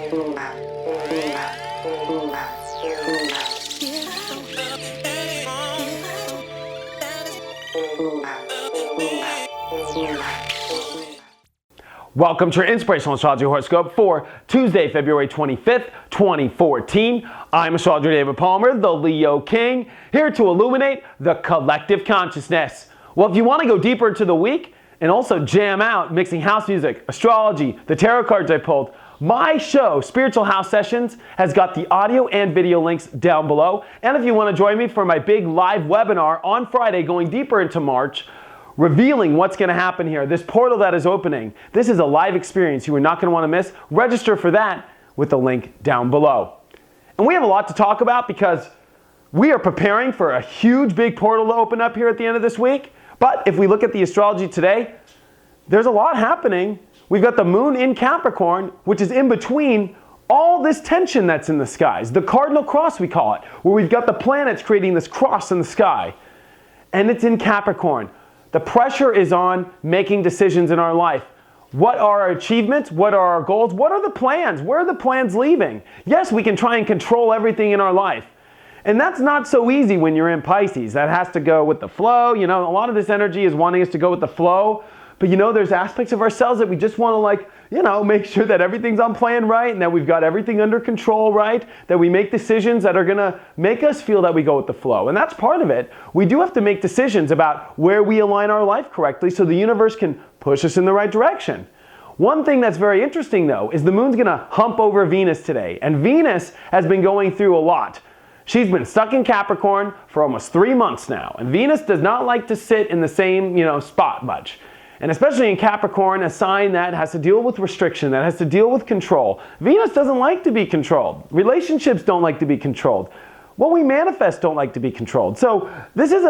Welcome to your Inspirational Astrology Horoscope for Tuesday, February 25th, 2014. I'm Astrologer David Palmer, the Leo King, here to illuminate the collective consciousness. Well, if you want to go deeper into the week and also jam out mixing house music, astrology, the tarot cards I pulled, my show, Spiritual House Sessions, has got the audio and video links down below. And if you want to join me for my big live webinar on Friday going deeper into March, revealing what's going to happen here, this portal that is opening. This is a live experience you are not going to want to miss. Register for that with the link down below. And we have a lot to talk about because we are preparing for a huge big portal to open up here at the end of this week. But if we look at the astrology today, there's a lot happening. We've got the moon in Capricorn, which is in between all this tension that's in the skies. The cardinal cross, we call it, where we've got the planets creating this cross in the sky. And it's in Capricorn. The pressure is on making decisions in our life. What are our achievements? What are our goals? What are the plans? Where are the plans leaving? Yes, we can try and control everything in our life. And that's not so easy when you're in Pisces. That has to go with the flow. You know, a lot of this energy is wanting us to go with the flow. But you know, there's aspects of ourselves that we just want to make sure that everything's on plan right and that we've got everything under control right, that we make decisions that are going to make us feel that we go with the flow. And that's part of it. We do have to make decisions about where we align our life correctly so the universe can push us in the right direction. One thing that's very interesting though is the moon's going to hump over Venus today. And Venus has been going through a lot. She's been stuck in Capricorn for almost 3 months now. And Venus does not like to sit in the same, spot much. And especially in Capricorn, a sign that has to deal with restriction, that has to deal with control. Venus doesn't like to be controlled. Relationships don't like to be controlled. What we manifest don't like to be controlled. So this is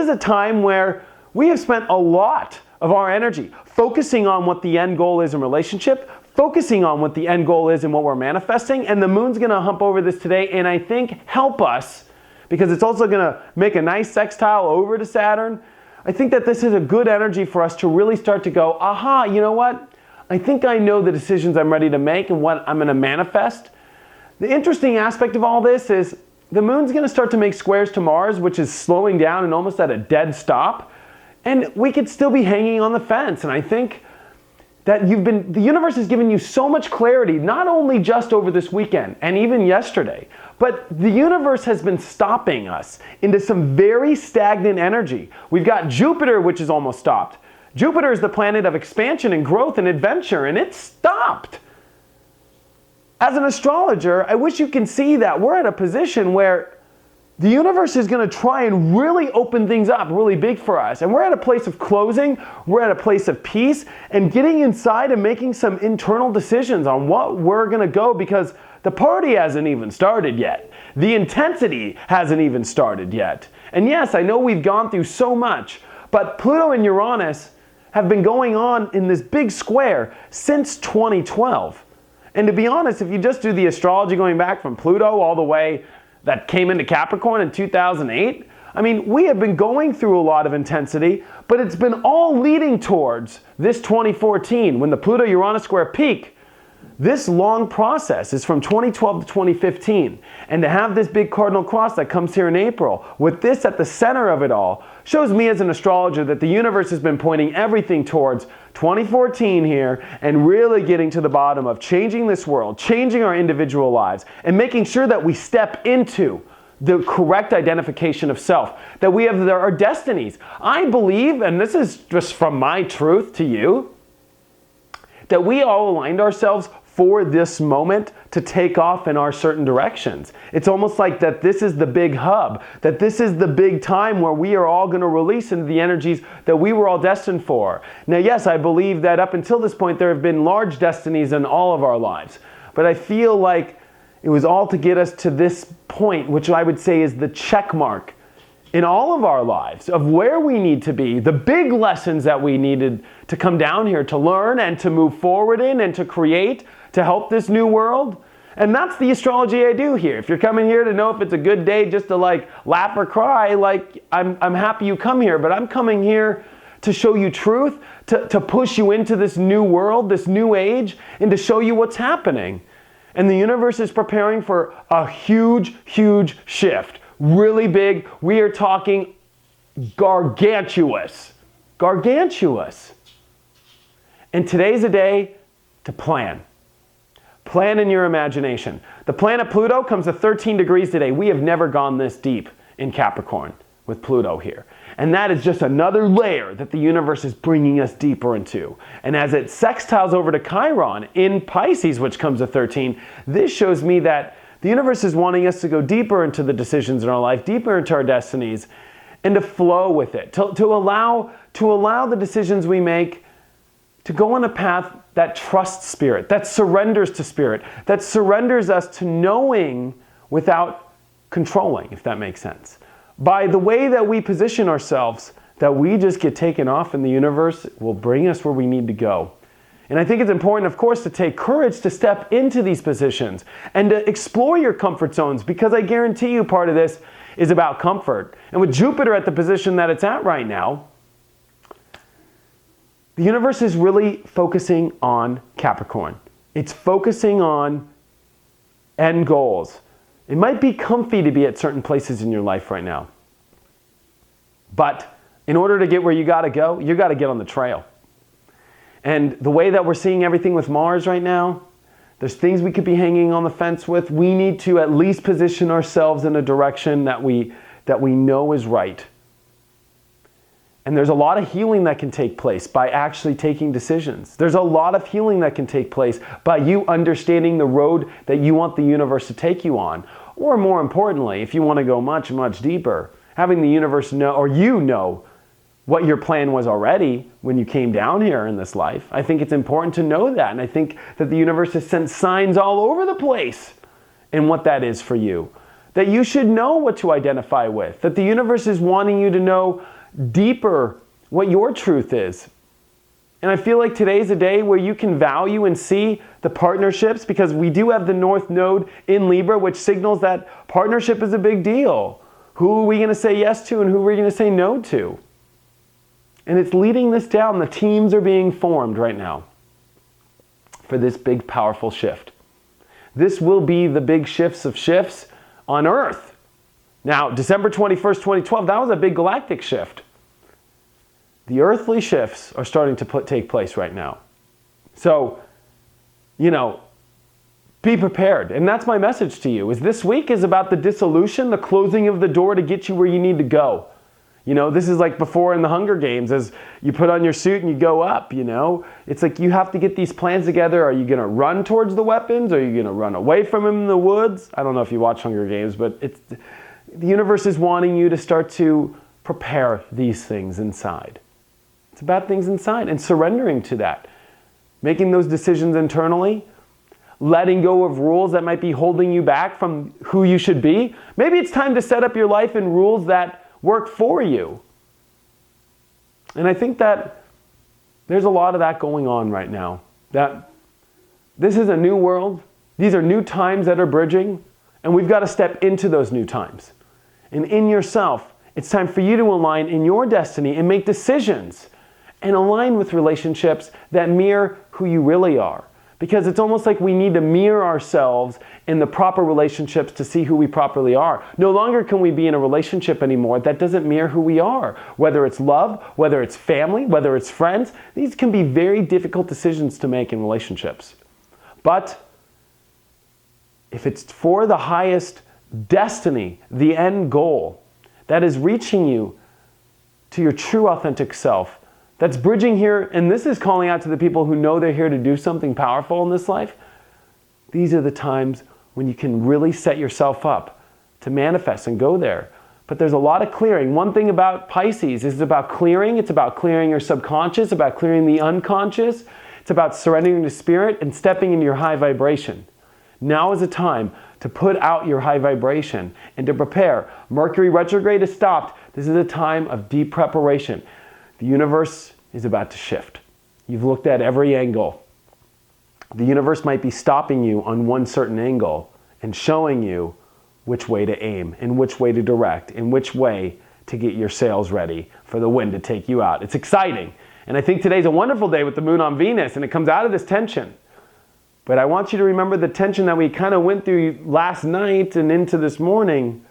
a time where we have spent a lot of our energy focusing on what the end goal is in relationship, focusing on what the end goal is in what we're manifesting, and the moon's going to hump over this today and I think help us because it's also going to make a nice sextile over to Saturn. I think that this is a good energy for us to really start to go, aha, you know what? I think I know the decisions I'm ready to make and what I'm going to manifest. The interesting aspect of all this is the moon's going to start to make squares to Mars, which is slowing down and almost at a dead stop. And we could still be hanging on the fence. And I think that the universe has given you so much clarity, not only just over this weekend and even yesterday, but the universe has been stopping us into some very stagnant energy. We've got Jupiter, which is almost stopped. Jupiter is the planet of expansion and growth and adventure, and it's stopped. As an astrologer, I wish you can see that we're at a position where the universe is going to try and really open things up really big for us. And we're at a place of closing, we're at a place of peace, and getting inside and making some internal decisions on what we're going to go because the party hasn't even started yet. The intensity hasn't even started yet. And yes, I know we've gone through so much, but Pluto and Uranus have been going on in this big square since 2012. And to be honest, if you just do the astrology going back from Pluto all the way that came into Capricorn in 2008, I mean, we have been going through a lot of intensity, but it's been all leading towards this 2014 when the Pluto-Uranus square peak. This long process is from 2012 to 2015. And to have this big cardinal cross that comes here in April, with this at the center of it all, shows me as an astrologer that the universe has been pointing everything towards 2014 here and really getting to the bottom of changing this world, changing our individual lives, and making sure that we step into the correct identification of self, that we have our destinies. I believe, and this is just from my truth to you, that we all aligned ourselves for this moment to take off in our certain directions. It's almost like that this is the big hub, that this is the big time where we are all going to release into the energies that we were all destined for. Now, yes, I believe that up until this point there have been large destinies in all of our lives, but I feel like it was all to get us to this point, which I would say is the check mark in all of our lives of where we need to be, the big lessons that we needed to come down here to learn and to move forward in and to create, to help this new world. And that's the astrology I do here. If you're coming here to know if it's a good day just to laugh or cry, I'm happy you come here, but I'm coming here to show you truth, to push you into this new world, this new age, and to show you what's happening. And the universe is preparing for a huge, huge shift. Really big. We are talking gargantuous. Gargantuous. And today's a day to plan. Plan in your imagination. The planet Pluto comes to 13 degrees today. We have never gone this deep in Capricorn with Pluto here. And that is just another layer that the universe is bringing us deeper into. And as it sextiles over to Chiron in Pisces, which comes to 13, this shows me that the universe is wanting us to go deeper into the decisions in our life, deeper into our destinies, and to flow with it, to allow the decisions we make to go on a path that trusts spirit, that surrenders to spirit, that surrenders us to knowing without controlling, if that makes sense. By the way that we position ourselves, that we just get taken off and the universe will bring us where we need to go. And I think it's important, of course, to take courage to step into these positions and to explore your comfort zones, because I guarantee you part of this is about comfort. And with Jupiter at the position that it's at right now, the universe is really focusing on Capricorn. It's focusing on end goals. It might be comfy to be at certain places in your life right now. But in order to get where you got to go, you got to get on the trail. And the way that we're seeing everything with Mars right now, there's things we could be hanging on the fence with. We need to at least position ourselves in a direction that we know is right. And there's a lot of healing that can take place by actually taking decisions. There's a lot of healing that can take place by you understanding the road that you want the universe to take you on. Or more importantly, if you want to go much, much deeper, having the universe know, or you know, what your plan was already when you came down here in this life. I think it's important to know that. And I think that the universe has sent signs all over the place in what that is for you. That you should know what to identify with. That the universe is wanting you to know deeper what your truth is. And I feel like today's a day where you can value and see the partnerships, because we do have the North Node in Libra, which signals that partnership is a big deal. Who are we going to say yes to and who are we going to say no to? And it's leading this down. The teams are being formed right now for this big, powerful shift. This will be the big shifts of shifts on Earth. Now, December 21st, 2012, that was a big galactic shift. The earthly shifts are starting to take place right now. So, be prepared. And that's my message to you, is this week is about the dissolution, the closing of the door to get you where you need to go. This is like before in the Hunger Games, as you put on your suit and you go up, It's like you have to get these plans together. Are you going to run towards the weapons? Are you going to run away from them in the woods? I don't know if you watch Hunger Games, but the universe is wanting you to start to prepare these things inside. It's about things inside and surrendering to that. Making those decisions internally, letting go of rules that might be holding you back from who you should be. Maybe it's time to set up your life in rules that work for you. And I think that there's a lot of that going on right now. That this is a new world. These are new times that are bridging, and we've got to step into those new times. And in yourself, it's time for you to align in your destiny and make decisions and align with relationships that mirror who you really are. Because it's almost like we need to mirror ourselves in the proper relationships to see who we properly are. No longer can we be in a relationship anymore that doesn't mirror who we are. Whether it's love, whether it's family, whether it's friends, these can be very difficult decisions to make in relationships. But if it's for the highest destiny, the end goal, that is reaching you to your true authentic self, that's bridging here, and this is calling out to the people who know they're here to do something powerful in this life. These are the times when you can really set yourself up to manifest and go there. But there's a lot of clearing. One thing about Pisces is it's about clearing. It's about clearing your subconscious, about clearing the unconscious. It's about surrendering to spirit and stepping into your high vibration. Now is the time to put out your high vibration and to prepare. Mercury retrograde is stopped. This is a time of deep preparation. The universe is about to shift. You've looked at every angle. The universe might be stopping you on one certain angle and showing you which way to aim and which way to direct and which way to get your sails ready for the wind to take you out. It's exciting. And I think today's a wonderful day with the moon on Venus, and it comes out of this tension. But I want you to remember the tension that we kind of went through last night and into this morning,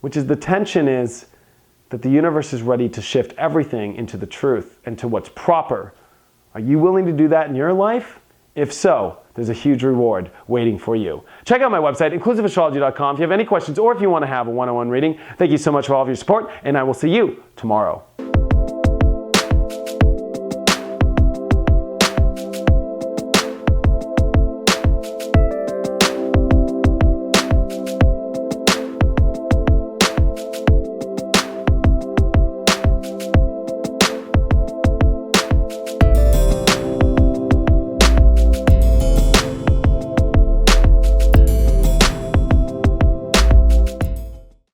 which is the tension is that the universe is ready to shift everything into the truth and to what's proper. Are you willing to do that in your life? If so, there's a huge reward waiting for you. Check out my website, inclusiveastrology.com, if you have any questions or if you want to have a one-on-one reading. Thank you so much for all of your support, and I will see you tomorrow.